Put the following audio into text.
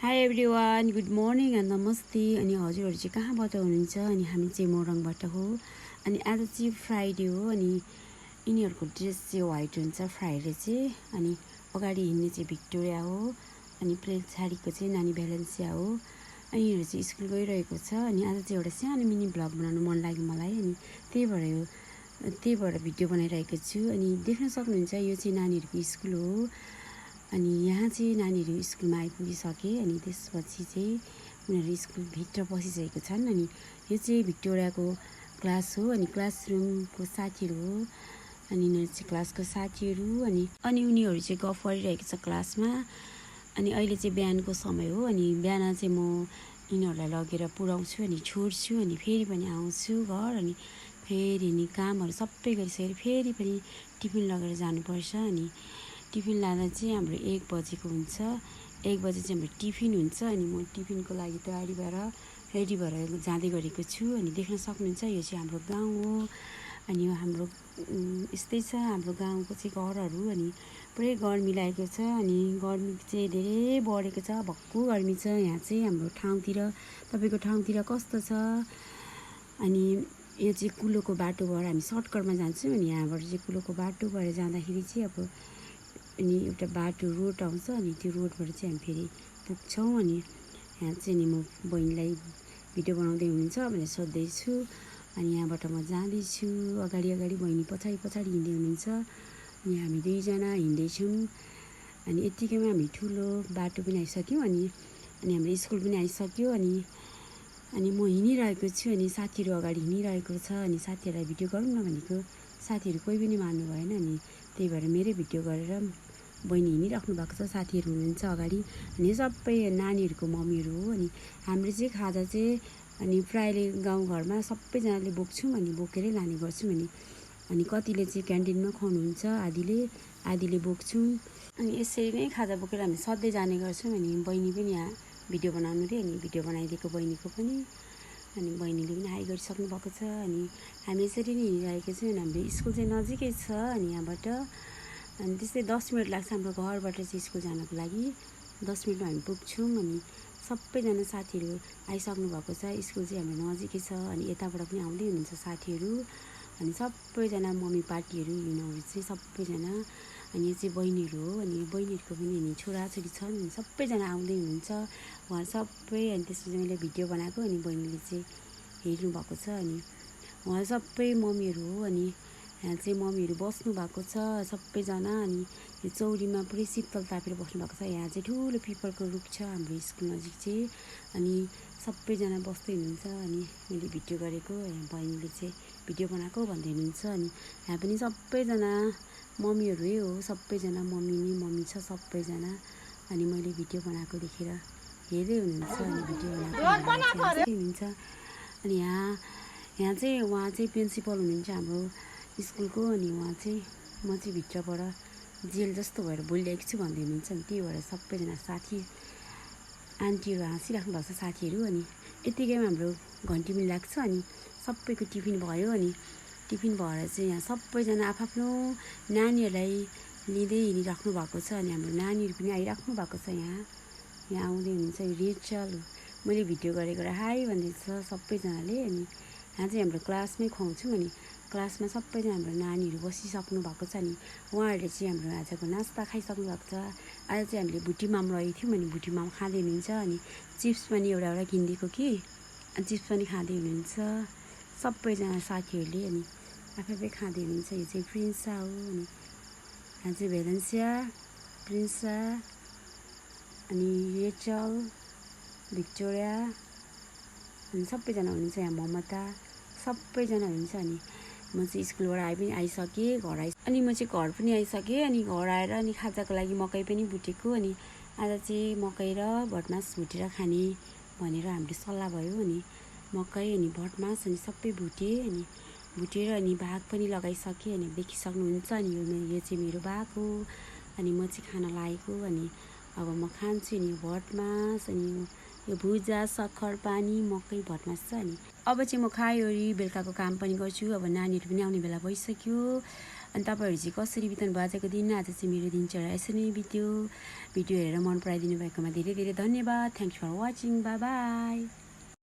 High everyone, good morning and नमस्ते। अनि हजुरहरू चाहिँ कहाँबाट हुनुहुन्छ? अनि हामी चाहिँ मोरङबाट हो। अनि आज चाहिँ फ्राइडे हो। अनि यिनीहरूको ड्रेस चाहिँ व्हाइट हुन्छ फ्राइडे चाहिँ। अनि अगाडि हिँड्ने चाहिँ भिक्टोरिया हो। अनि पछाडिको चाहिँ नानी भ्यालेन्सिया हो। अनि यिनीहरू चाहिँ स्कुल गइरहेको छ। अनि आज चाहिँ एउटा सानो मिनी भ्लग बनाउनु मन लाग्यो मलाई। अनि त्यही भएर भिडियो बनाइरहेको छु। अनि देख्न सक्नुहुन्छ यो चाहिँ नानीहरूको स्कुल हो। अनि यहाँ चाहिँ नानीहरू स्कुलमा आइपुगिसके। अनि त्यसपछि चाहिँ उनीहरू स्कुलभित्र पसिसकेको छन्। अनि यो चाहिँ भिक्टोरियाको क्लास हो। अनि क्लासरुमको साथीहरू हो। अनि यिनीहरू चाहिँ क्लासको साथीहरू। अनि उनीहरू चाहिँ गफ गरिरहेको छ क्लासमा। अनि अहिले चाहिँ बिहानको समय हो। अनि बिहान चाहिँ म यिनीहरूलाई लगेर पुऱ्याउँछु अनि छोड्छु। अनि फेरि पनि आउँछु घर। अनि फेरि नि कामहरू सबै गरिसकेर फेरि पनि टिफिन लगेर जानुपर्छ। अनि टिफिन लाँदा चाहिँ हाम्रो 1 बजेको हुन्छ। 1 बजे चाहिँ हाम्रो टिफिन हुन्छ। अनि म टिफिनको लागि तयारी भएर रेडी भएर जाँदै गरेको छु। अनि देख्न सक्नुहुन्छ यो चाहिँ हाम्रो गाउँ हो। अनि यो हाम्रो यस्तै छ हाम्रो गाउँको चाहिँ घरहरू। अनि पुरै गर्मी लागेको छ। अनि गर्मी चाहिँ धेरै बढेको छ। भक्कु गर्मी छ यहाँ चाहिँ हाम्रो ठाउँतिर। तपाईँको ठाउँतिर कस्तो छ? अनि यो चाहिँ कुलोको बाटो भएर हामी सर्टकटमा जान्छौँ। अनि यहाँबाट चाहिँ कुलोको बाटो भएर जाँदाखेरि चाहिँ अनि एउटा बाटो रोड आउँछ। अनि त्यो रोडबाट चाहिँ हामी फेरि पुग्छौँ। अनि यहाँ चाहिँ नि म बहिनीलाई भिडियो बनाउँदै हुनुहुन्छ भनेर सोध्दैछु। अनि यहाँबाट म जाँदैछु अगाडि बहिनी पछाडि हिँड्दै हुनुहुन्छ। अनि हामी दुईजना हिँड्दैछौँ। अनि यत्तिकैमा हामी ठुलो बाटो पनि आइसक्यौँ। अनि हाम्रो स्कुल पनि आइसक्यो। अनि म हिँडिरहेको छु। अनि साथीहरू अगाडि हिँडिरहेको छ। अनि साथीहरूलाई भिडियो गरौँ न भनेको साथीहरू कोही पनि मान्नु भएन। अनि त्यही भएर मेरै भिडियो गरेर बहिनी हिँडिराख्नु भएको छ। साथीहरू हुनुहुन्छ अगाडि। अनि सबै नानीहरूको मम्मीहरू हो। अनि हाम्रो चाहिँ खाजा चाहिँ अनि प्रायःले गाउँघरमा सबैजनाले बोक्छौँ। अनि बोकेरै लाने गर्छौँ। अनि कतिले चाहिँ क्यान्टिनमा खुवाउनुहुन्छ, आधीले बोक्छौँ। अनि यसरी नै खाजा बोकेर हामी सधैँ जाने गर्छौँ। अनि बहिनी पनि यहाँ भिडियो बनाउनु रे। अनि भिडियो बनाइदिएको बहिनीको पनि। अनि बहिनीले पनि हाई गरिसक्नु भएको छ। अनि हामी यसरी नै हिँडिरहेको छौँ। अनि हाम्रो स्कुल चाहिँ नजिकै छ। अनि यहाँबाट अनि त्यस्तै 10 मिनट लाग्छ हाम्रो घरबाट चाहिँ स्कुल जानको लागि। 10 मिनटमा हामी पुग्छौँ। अनि सबैजना साथीहरू आइसक्नु भएको छ। स्कुल चाहिँ हाम्रो नजिकै छ। अनि यताबाट पनि आउँदै हुनुहुन्छ साथीहरू। अनि सबैजना मम्मी पार्टीहरू यिनीहरू चाहिँ सबैजना। अनि यो चाहिँ बहिनीहरू हो। अनि बहिनीहरूको पनि अनि छोराछोरी छन्। अनि सबैजना आउँदै हुनुहुन्छ उहाँ सबै। अनि त्यसपछि मैले भिडियो बनाएको। अनि बहिनीले चाहिँ हेर्नु भएको छ। अनि उहाँ सबै मम्मीहरू हो। अनि यहाँ चाहिँ मम्मीहरू बस्नु भएको छ सबैजना। अनि यो चौरीमा पुरै शीतल तापेर बस्नु भएको छ। यहाँ चाहिँ ठुलो पिपलको रुख छ हाम्रो स्कुल नजिक चाहिँ। अनि सबैजना बस्दै हुनुहुन्छ। अनि मैले भिडियो गरेको बहिनीले चाहिँ भिडियो बनाएको भन्दै हुनुहुन्छ। अनि यहाँ पनि सबैजना मम्मीहरू हो। सबैजना मम्मी छ सबैजना। अनि मैले भिडियो बनाएको देखेर हेर्दै हुनुहुन्छ। अनि भिडियो बनाएको हुनुहुन्छ। अनि यहाँ चाहिँ उहाँ चाहिँ प्रिन्सिपल हुनुहुन्छ हाम्रो स्कुलको। अनि उहाँ चाहिँ म चाहिँ भित्रबाट जेल जस्तो भएर बोलिरहेको छु भन्दै हुनुहुन्छ। अनि त्यही भएर सबैजना साथी आन्टीहरू हाँसिराख्नु भएको छ साथीहरू। अनि यत्तिकैमा हाम्रो घन्टी पनि लाग्छ। अनि सबैको टिफिन भयो। अनि टिफिन भएर चाहिँ यहाँ सबैजना आफ्नो नानीहरूलाई लिँदै हिँडिराख्नु भएको छ। अनि हाम्रो नानीहरू पनि आइराख्नु भएको छ। यहाँ आउँदै हुनुहुन्छ। यो रेचल मैले भिडियो गरेको हाई भन्दैछ सबैजनाले। अनि यहाँ चाहिँ हाम्रो क्लासमै खुवाउँछौँ। अनि क्लासमा सबैजना हाम्रो नानीहरू बसिसक्नु भएको छ। अनि उहाँहरूले चाहिँ हाम्रो आजको नास्ता खाइसक्नु भएको छ। आज चाहिँ हामीले भुटीमाम लगेको थियौँ। अनि भुटीमाम खाँदै हुनुहुन्छ। अनि चिप्स पनि एउटा किनिदिएको कि अनि चिप्स पनि खाँदै हुनुहुन्छ सबैजना साथीहरूले। अनि आफै खाँदै हुनुहुन्छ। यो चाहिँ प्रिन्सा हो। अनि यहाँ चाहिँ भ्यालेन्सिया, प्रिन्सा, अनि रेचल, भिक्टोरिया, अनि सबैजना हुनुहुन्छ। यहाँ ममता सबैजना हुनुहुन्छ। अनि म चाहिँ स्कुलबाट आइसकेँ घर अनि म चाहिँ घर पनि आइसकेँ। अनि घर आएर अनि खाजाको लागि मकै पनि भुटेको। अनि आज चाहिँ मकै र भटमास भुटेर खाने भनेर हाम्रो सल्लाह भयो। अनि मकै अनि भटमास अनि सबै भुटेँ। अनि भुटेर अनि भाग पनि लगाइसकेँ। अनि देखिसक्नुहुन्छ। अनि यो चाहिँ मेरो भाग हो। अनि म चाहिँ खाना लागेको। अनि अब म खान्छु। अनि भटमास अनि यो भुजा, सक्खर, पानी, मकै, भटमास छ। अनि अब चाहिँ म खायोरी बेलुकाको काम पनि गर्छु। अब नानीहरू पनि आउने बेला भइसक्यो। अनि तपाईँहरू चाहिँ कसरी बिताउनु भयो आजको दिन। आज चाहिँ मेरो दिनचर्या यसरी नै बित्यो। भिडियो हेरेर मन पराइदिनु भएकोमा धेरै धेरै धन्यवाद। Thanks for watching. Bye by.